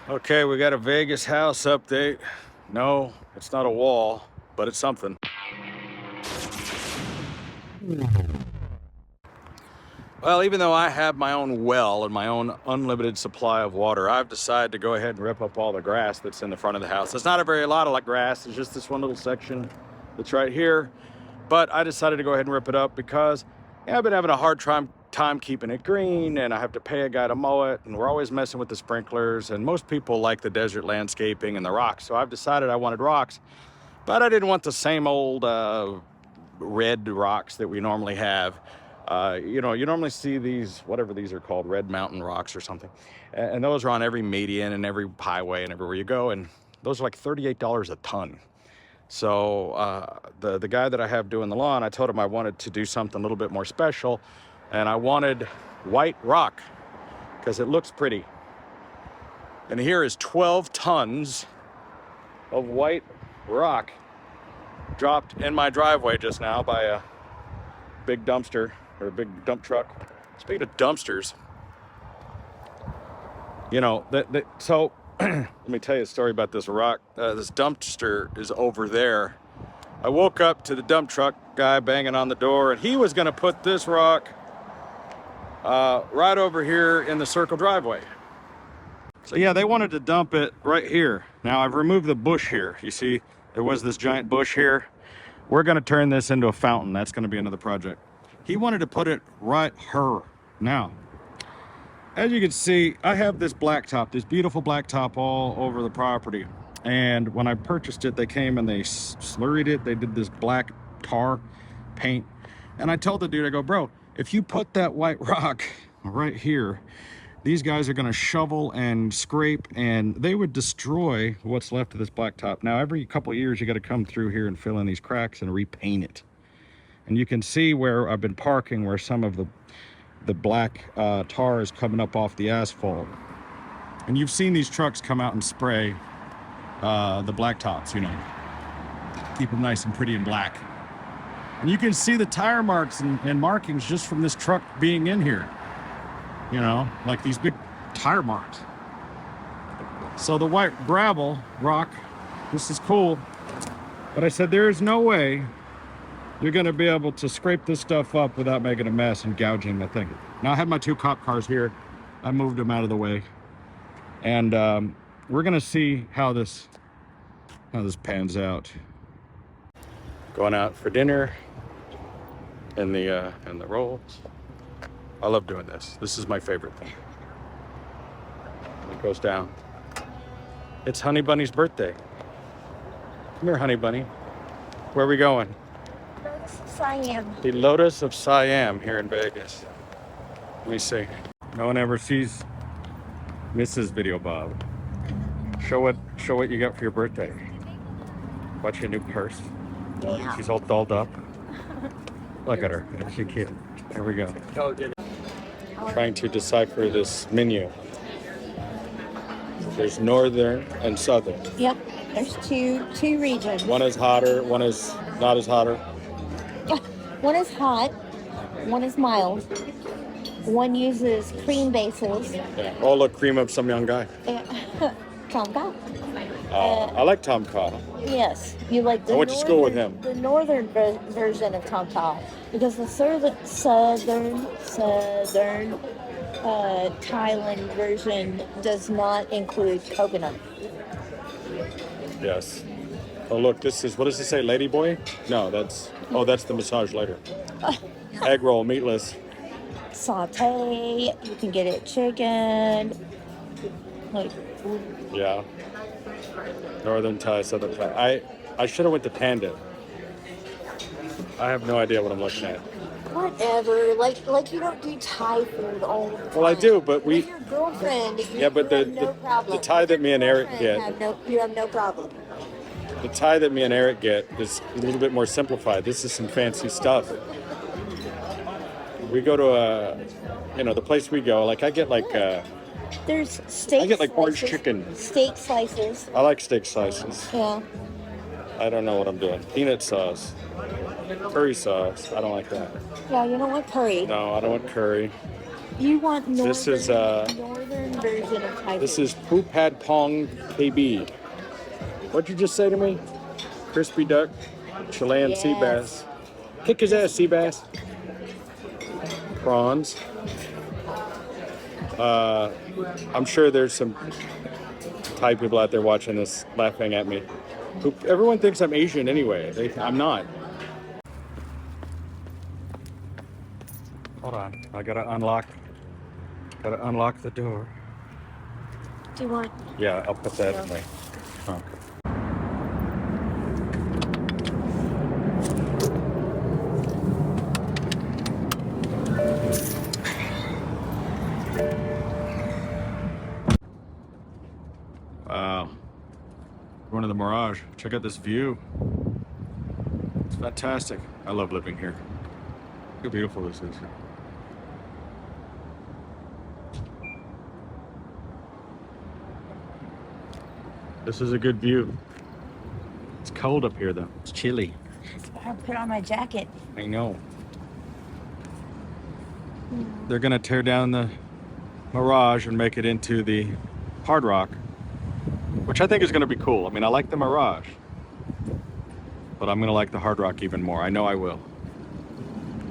Okay, we got a Vegas house update. No, it's not a wall, but it's something. Well, even though I have my own well and my own unlimited supply of water, I've decided to go ahead and rip up all the grass that's in the front of the house. It's not a lot of grass. It's just this one little section that's right here. But I decided to go ahead and rip it up because I've been having a hard time keeping it green, and I have to pay a guy to mow it, and we're always messing with the sprinklers, and most people like the desert landscaping and the rocks. So I've decided I wanted rocks, but I didn't want the same old red rocks that we normally have. You normally see these, whatever these are called, red mountain rocks or something. And those are on every median and every highway and everywhere you go. And those are like $38 a ton. So the guy that I have doing the lawn, I told him I wanted to do something a little bit more special. And I wanted white rock because it looks pretty. And here is 12 tons of white rock dropped in my driveway just now by a big dumpster. Or a big dump truck. Speaking of dumpsters, so let me tell you a story about this rock. This dumpster is over there. I woke up to the dump truck guy banging on the door, and he was going to put this rock right over here in the circle driveway. So yeah, they wanted to dump it right here. Now I've removed the bush here. You see, there was this giant bush here. We're going to turn this into a fountain. That's going to be another project. He wanted to put it right here. Now, as you can see, I have this blacktop, this beautiful blacktop all over the property. And when I purchased it, they came and they slurried it. They did this black tar paint. And I told the dude, I go, bro, if you put that white rock right here, these guys are gonna shovel and scrape, and they would destroy what's left of this blacktop. Now, every couple of years, you gotta come through here and fill in these cracks and repaint it. And you can see where I've been parking, where some of the black tar is coming up off the asphalt. And you've seen these trucks come out and spray the blacktops, keep them nice and pretty and black. And you can see the tire marks and markings just from this truck being in here. Like these big tire marks. So the white gravel rock, this is cool. But I said, there is no way you're going to be able to scrape this stuff up without making a mess and gouging the thing. Now, I have my 2 cop cars here. I moved them out of the way. And we're going to see how this pans out. Going out for dinner in the rolls. I love doing this. This is my favorite thing. It goes down. It's Honey Bunny's birthday. Come here, Honey Bunny. Where are we going? Siam. The Lotus of Siam here in Vegas. Let me see. No one ever sees Mrs. Videobob. Show what you got for your birthday. Watch your new purse. Yeah. She's all dolled up. Look at her. She's cute. There we go. Trying to decipher this menu. There's northern and southern. Yep. There's two regions. One is hotter. One is not as hotter. One is hot. One is mild. One uses cream bases. Yeah. Oh, look, cream up some young guy. Tom Cobb. I like Tom Cobb. Yes, you like the I went to school with him. The northern version of Tom Cobb, because the southern Thailand version does not include coconut. Yes. Oh, look, this is, what does it say, Lady Boy? No, that's the massage later. Egg roll, meatless. Saute, you can get it chicken. Yeah. Northern Thai, Southern Thai. I should have went to Panda. I have no idea what I'm looking at. Whatever. Like you don't do Thai food all the time. Well, I do, but with your girlfriend, the Thai that me and Eric get. You have no problem. The Thai that me and Eric get is a little bit more simplified. This is some fancy stuff. We go to the place we go, like I get like there's steak. I get like orange chicken. Steak slices. I like steak slices. Yeah. I don't know what I'm doing. Peanut sauce. Curry sauce. I don't like that. Yeah, you don't want curry. No, I don't want curry. You want northern, This is northern version of Thai this food. is Phu Pad Pong KB. What'd you just say to me? Crispy duck, Chilean sea Yes. bass. Kick his ass, sea bass. Prawns. I'm sure there's some Thai people out there watching this laughing at me. Everyone thinks I'm Asian anyway. I'm not. Hold on. I gotta unlock the door. Do you want? Yeah, I'll put that in there. Okay. Wow. Going to the Mirage. Check out this view. It's fantastic. I love living here. Look how beautiful this is. This is a good view. It's cold up here though. It's chilly. I put on my jacket. I know. They're gonna tear down the Mirage and make it into the Hard Rock, which I think is gonna be cool. I mean, I like the Mirage, but I'm gonna like the Hard Rock even more. I know I will.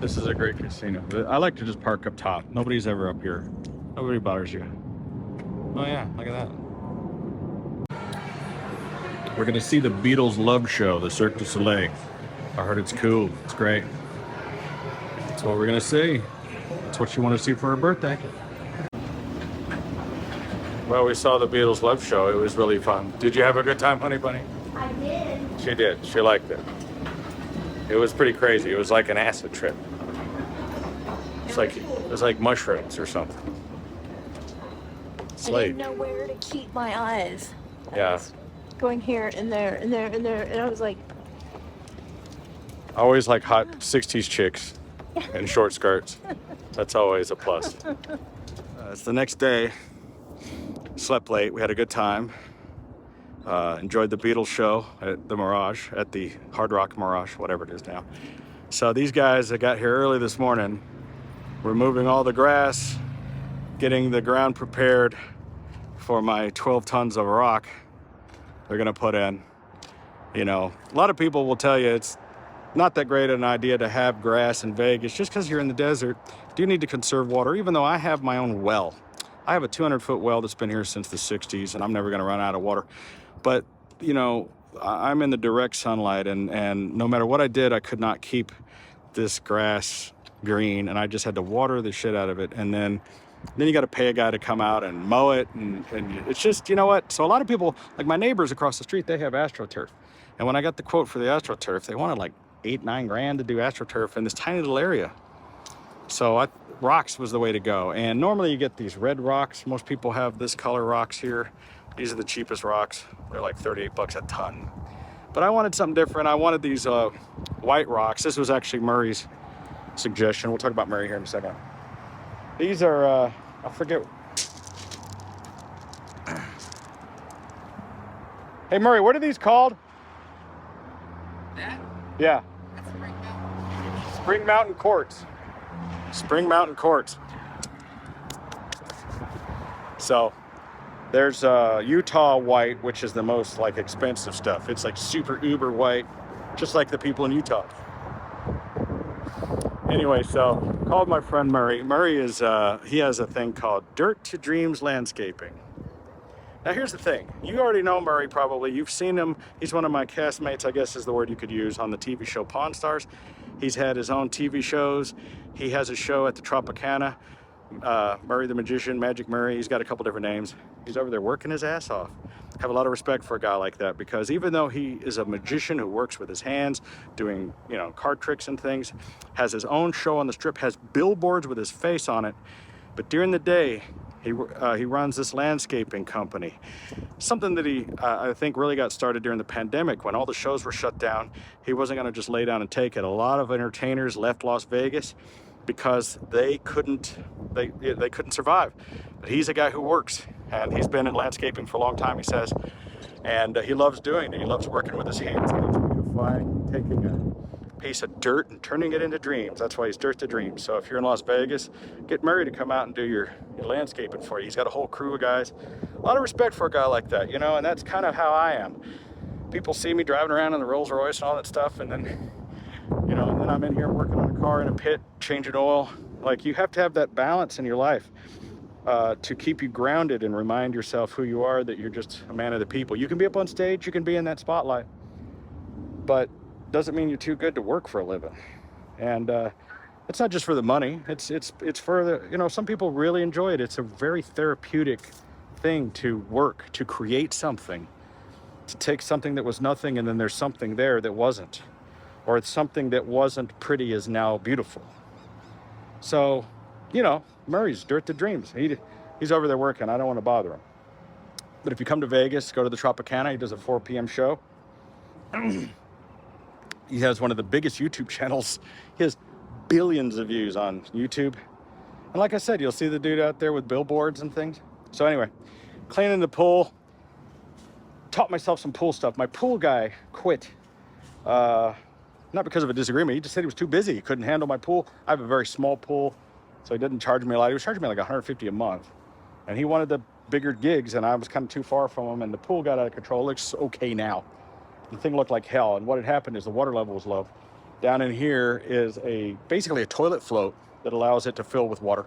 This is a great casino. I like to just park up top. Nobody's ever up here. Nobody bothers you. Oh yeah, look at that. We're gonna see the Beatles love show, the Cirque du Soleil. I heard it's cool. It's great. That's what we're gonna see. That's what you want to see for her birthday. Well, we saw the Beatles love show. It was really fun. Did you have a good time, honey bunny? I did. She did. She liked it. It was pretty crazy. It was like an acid trip. It was like mushrooms or something. I didn't know where to keep my eyes. Yeah. Going here and there and there and there, and I was like, I always like hot 60s chicks in short skirts. That's always a plus. It's the next day. Slept late. We had a good time. Enjoyed the Beatles show at the Mirage, at the Hard Rock Mirage, whatever it is now. So these guys that got here early this morning, removing all the grass, getting the ground prepared for my 12 tons of rock they're gonna put in. You know, a lot of people will tell you it's not that great an idea to have grass in Vegas just because you're in the desert. You do need to conserve water, even though I have my own well. I have a 200-foot well that's been here since the 60s, and I'm never gonna run out of water. But, you know, I'm in the direct sunlight, and no matter what I did, I could not keep this grass green, and I just had to water the shit out of it. And then you got to pay a guy to come out and mow it, and it's just, you know what? So a lot of people, like my neighbors across the street, they have AstroTurf. And when I got the quote for the AstroTurf, they wanted like 8-9 grand to do AstroTurf in this tiny little area. So rocks was the way to go. And normally you get these red rocks. Most people have this color rocks here. These are the cheapest rocks. They're like 38 bucks a ton. But I wanted something different. I wanted these white rocks. This was actually Murray's suggestion. We'll talk about Murray here in a second. These are, I forget. Hey Murray, what are these called? That? Yeah. That's Spring Mountain. Spring Mountain Quartz. Spring Mountain Quartz. So there's Utah white, which is the most like expensive stuff. It's like super uber white, just like the people in Utah. Anyway, so called my friend Murray. Murray is, he has a thing called Dirt to Dreams Landscaping. Now here's the thing. You already know Murray probably. You've seen him. He's one of my castmates, I guess is the word you could use, on the TV show Pawn Stars. He's had his own TV shows. He has a show at the Tropicana. Murray the Magician, Magic Murray. He's got a couple different names. He's over there working his ass off. I have a lot of respect for a guy like that, because even though he is a magician who works with his hands, doing, you know, card tricks and things, has his own show on the strip, has billboards with his face on it, but during the day, he runs this landscaping company. Something that he, I think, really got started during the pandemic when all the shows were shut down. He wasn't going to just lay down and take it. A lot of entertainers left Las Vegas because they couldn't survive. But he's a guy who works, and he's been in landscaping for a long time, he says, and he loves doing it. He loves working with his hands. He loves beautifying, taking piece of dirt and turning it into dreams. That's why he's Dirt to Dreams. So if you're in Las Vegas, get Murray to come out and do your landscaping for you. He's got a whole crew of guys. A lot of respect for a guy like that, you know, and that's kind of how I am. People see me driving around in the Rolls Royce and all that stuff, and then, you know, and then I'm in here working on a car in a pit, changing oil. Like, you have to have that balance in your life to keep you grounded and remind yourself who you are, that you're just a man of the people. You can be up on stage, you can be in that spotlight, but doesn't mean you're too good to work for a living. And it's not just for the money. It's for the, you know, some people really enjoy it. It's a very therapeutic thing to work, to create something, to take something that was nothing and then there's something there that wasn't, or it's something that wasn't pretty is now beautiful. So, you know, Murray's Dirt to Dreams. He's over there working. I don't want to bother him. But if you come to Vegas, go to the Tropicana. He does a 4 p.m. show. He has one of the biggest YouTube channels. He has billions of views on YouTube. And like I said, you'll see the dude out there with billboards and things. So anyway, cleaning the pool. Taught myself some pool stuff. My pool guy quit. Not because of a disagreement. He just said he was too busy. He couldn't handle my pool. I have a very small pool, so he didn't charge me a lot. He was charging me like $150 a month. And he wanted the bigger gigs, and I was kind of too far from him, and the pool got out of control. It looks okay now. The thing looked like hell, and what had happened is the water level was low. Down in here is basically a toilet float that allows it to fill with water.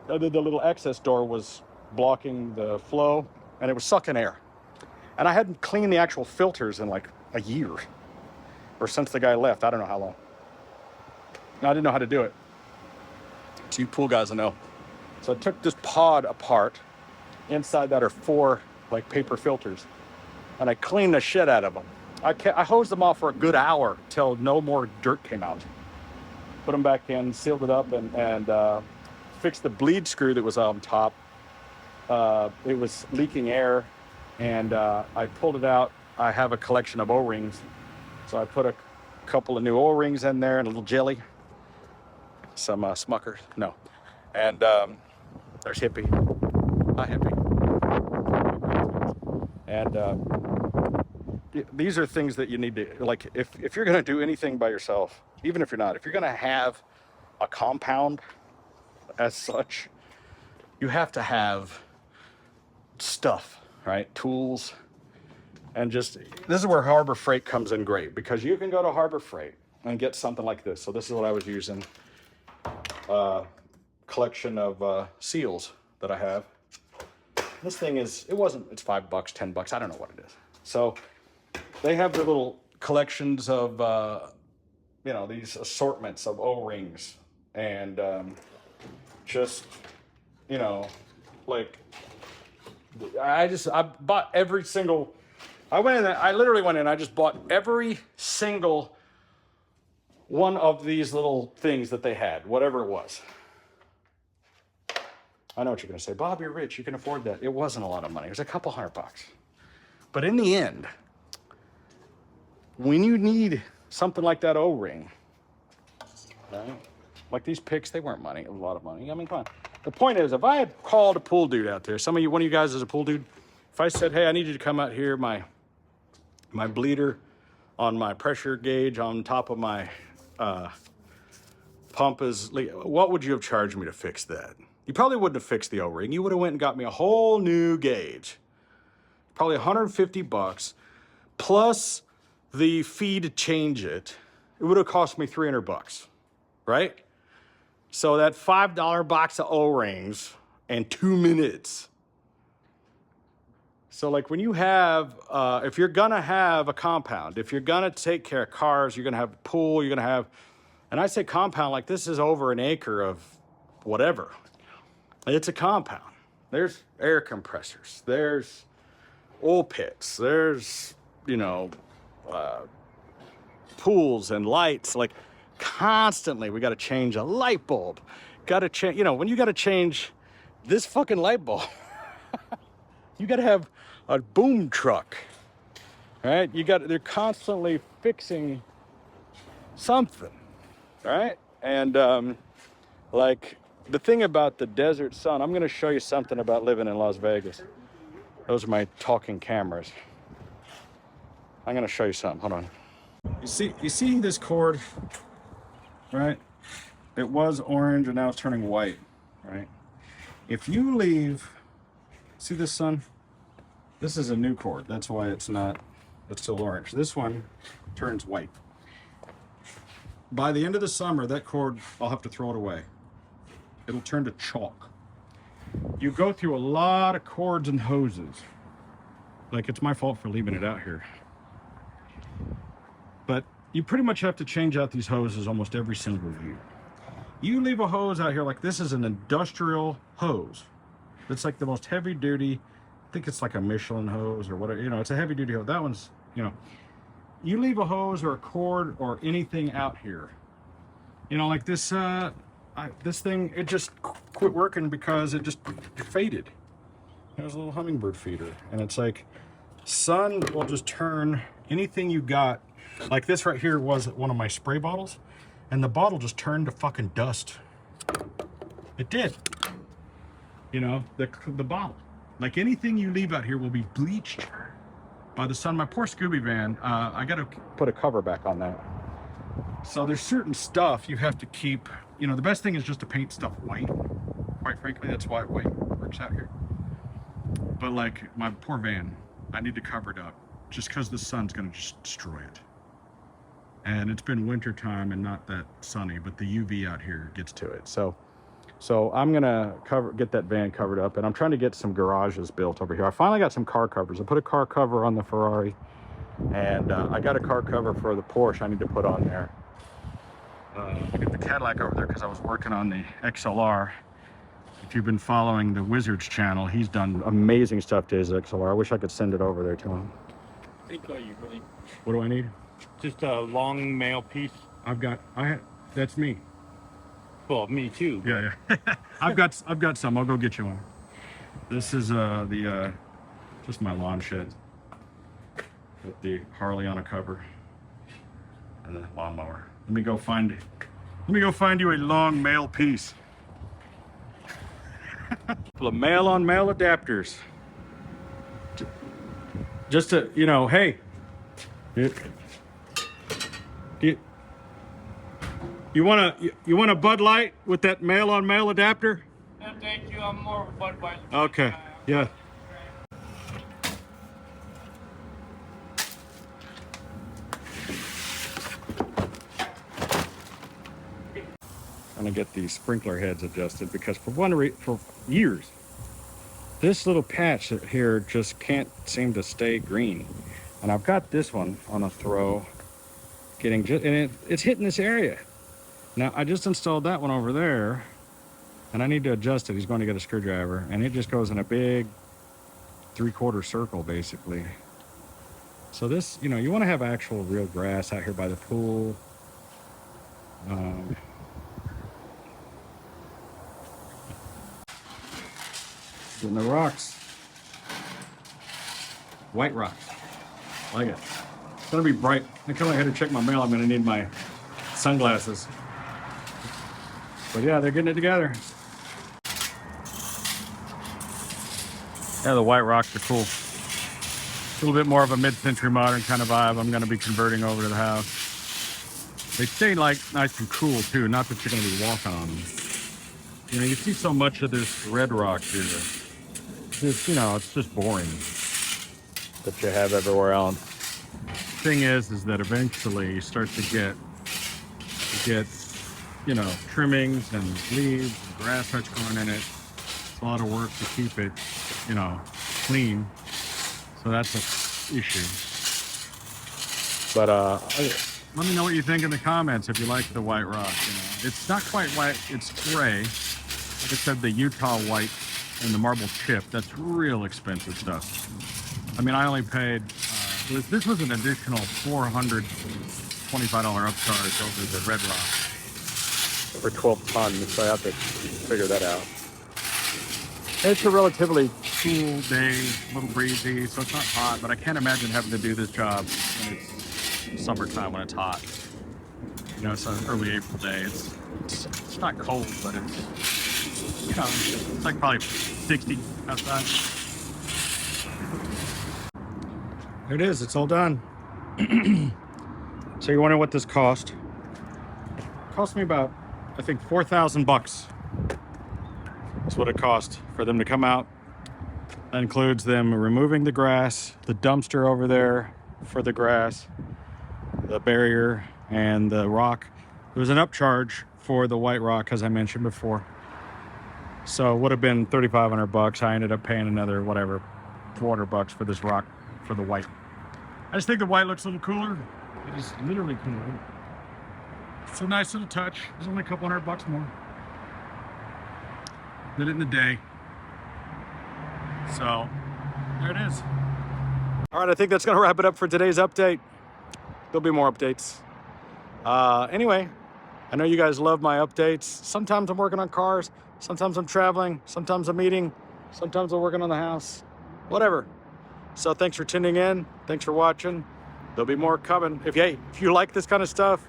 The little access door was blocking the flow, and it was sucking air. And I hadn't cleaned the actual filters in like a year, or since the guy left. I don't know how long. And I didn't know how to do it. So you pool guys will know. So I took this pod apart. Inside that are 4 like paper filters, and I cleaned the shit out of them. I hosed them off for a good hour till no more dirt came out. Put them back in, sealed it up, and fixed the bleed screw that was on top. It was leaking air, and I pulled it out. I have a collection of O-rings, so I put a couple of new O-rings in there and a little jelly, some Smuckers, no, and there's Hippie. Hi, Hippie. And these are things that you need to, like, if you're going to do anything by yourself, even if you're not, if you're going to have a compound as such, you have to have stuff, right? Tools. And just, this is where Harbor Freight comes in great, because you can go to Harbor Freight and get something like this. So this is what I was using, collection of seals that I have. This thing is, it's $5, $10, I don't know what it is. So they have their little collections of, you know, these assortments of O-rings, and just, you know, like, I bought every single, I literally went in, I just bought every single one of these little things that they had, whatever it was. I know what you're going to say. Bob, you're rich. You can afford that. It wasn't a lot of money. It was a couple $100. But in the end, when you need something like that O-ring, right? Like these picks, they weren't a lot of money. I mean, come on. The point is, if I had called a pool dude out there, one of you guys is a pool dude, if I said, hey, I need you to come out here, my bleeder on my pressure gauge on top of my pump is leak, what would you have charged me to fix that? You probably wouldn't have fixed the O-ring. You would have went and got me a whole new gauge. Probably $150 plus the fee to change it. It would have cost me $300, right? So that $5 box of O-rings in 2 minutes. So like when you have, if you're gonna have a compound, if you're gonna take care of cars, you're gonna have a pool, you're gonna have, and I say compound like this is over an acre of whatever. It's a compound. There's air compressors, there's oil pits, there's, you know, pools and lights. Like constantly we got to change a light bulb, got to change, you know, when you got to change this fucking light bulb, you got to have a boom truck, right? They're constantly fixing something, right? And like the thing about the desert sun, I'm going to show you something about living in Las Vegas. Those are my talking cameras. I'm going to show you something. Hold on. You see this cord, right? It was orange and now it's turning white, right? If you leave, see this, sun? This is a new cord. That's why it's still orange. This one turns white. By the end of the summer, that cord, I'll have to throw it away. It'll turn to chalk. You go through a lot of cords and hoses. Like, it's my fault for leaving it out here. But you pretty much have to change out these hoses almost every single year. You leave a hose out here, like this is an industrial hose. It's like the most heavy duty, I think it's like a Michelin hose or whatever, you know, it's a heavy duty hose. That one's, you know, you leave a hose or a cord or anything out here, you know, like this, this thing, it just quit working because it just faded. There's a little hummingbird feeder, and it's like, sun will just turn anything you got. Like this right here was one of my spray bottles, and the bottle just turned to fucking dust. It did. You know, the bottle. Like anything you leave out here will be bleached by the sun. My poor Scooby van, I gotta put a cover back on that. So there's certain stuff you have to keep, you know, the best thing is just to paint stuff white. Quite frankly, that's why white works out here. But like my poor van, I need to cover it up just because the sun's gonna just destroy it. And it's been winter time and not that sunny, but the UV out here gets to it. So I'm gonna get that van covered up, and I'm trying to get some garages built over here. I finally got some car covers. I put a car cover on the Ferrari, and I got a car cover for the Porsche I need to put on there. I got the Cadillac over there because I was working on the XLR. If you've been following the Wizards channel, he's done amazing stuff to his XLR. I wish I could send it over there to him. I think you really What do I need? just a long male piece. That's me. Well, me too. Yeah. I've got some. I'll go get you one. This is just my lawn shed with the Harley on a cover and the lawnmower. Let me go find you a long male piece. Full of male on male adapters. Just to, you know, hey. You want a Bud Light with that male on male adapter? No, thank you. I'm more of a Budweiser. Okay. Yeah. I'm gonna get these sprinkler heads adjusted because for years, this little patch here just can't seem to stay green. And I've got this one on a throw, it's hitting this area. Now I just installed that one over there, and I need to adjust it. He's going to get a screwdriver, and it just goes in a big 3/4 circle basically. So this, you know, you want to have actual real grass out here by the pool. Getting the rocks, white rocks. Like it. It's gonna be bright. I come ahead and check my mail. I'm gonna need my sunglasses. But yeah, they're getting it together. Yeah, the white rocks are cool. A little bit more of a mid-century modern kind of vibe I'm gonna be converting over to the house. They stay like nice and cool too, not that you're gonna be walking on them. You know, you see so much of this red rock here. Just, you know, it's just boring that you have everywhere else. Thing is that eventually you start to get, you know, trimmings and leaves, and grass starts growing in it. It's a lot of work to keep it, you know, clean. So that's an issue. But let me know what you think in the comments if you like the white rock. You know, it's not quite white; it's gray. Like I said, the Utah white and the marble chip. That's real expensive stuff. I mean, I only paid. This was an additional $425 upcharge over the red rock for 12 tons. So I have to figure that out. It's a relatively cool day, a little breezy, so it's not hot. But I can't imagine having to do this job when it's summertime when it's hot. You know, it's an early April day. It's not cold, but it's, you know, it's like probably 60 outside. There it is. It's all done. So you wonder what this cost? Cost me about, I think, 4,000 bucks. That's what it cost for them to come out. That includes them removing the grass, the dumpster over there for the grass, the barrier, and the rock. There was an upcharge for the white rock, as I mentioned before. So it would have been 3,500 bucks. I ended up paying another, whatever, 400 bucks for this rock, for the white. I just think the white looks a little cooler. It is literally cooler. It's a nice little touch. It's only a couple $100 more. Did it in the day. So, there it is. All right, I think that's gonna wrap it up for today's update. There'll be more updates. Anyway, I know you guys love my updates. Sometimes I'm working on cars, sometimes I'm traveling, sometimes I'm eating, sometimes I'm working on the house, whatever. So thanks for tuning in, thanks for watching. There'll be more coming. If you like this kind of stuff,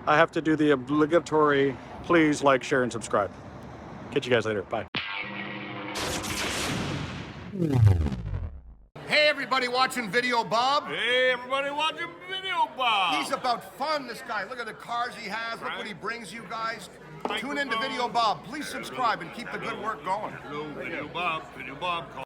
I have to do the obligatory, please like, share, and subscribe. Catch you guys later, bye. Hey, everybody watching Videobob. Hey, everybody watching Videobob. He's about fun, this guy. Look at the cars he has. Look what he brings you guys. Tune in to Videobob. Please subscribe and keep the good work going. Hello, Videobob. Videobob.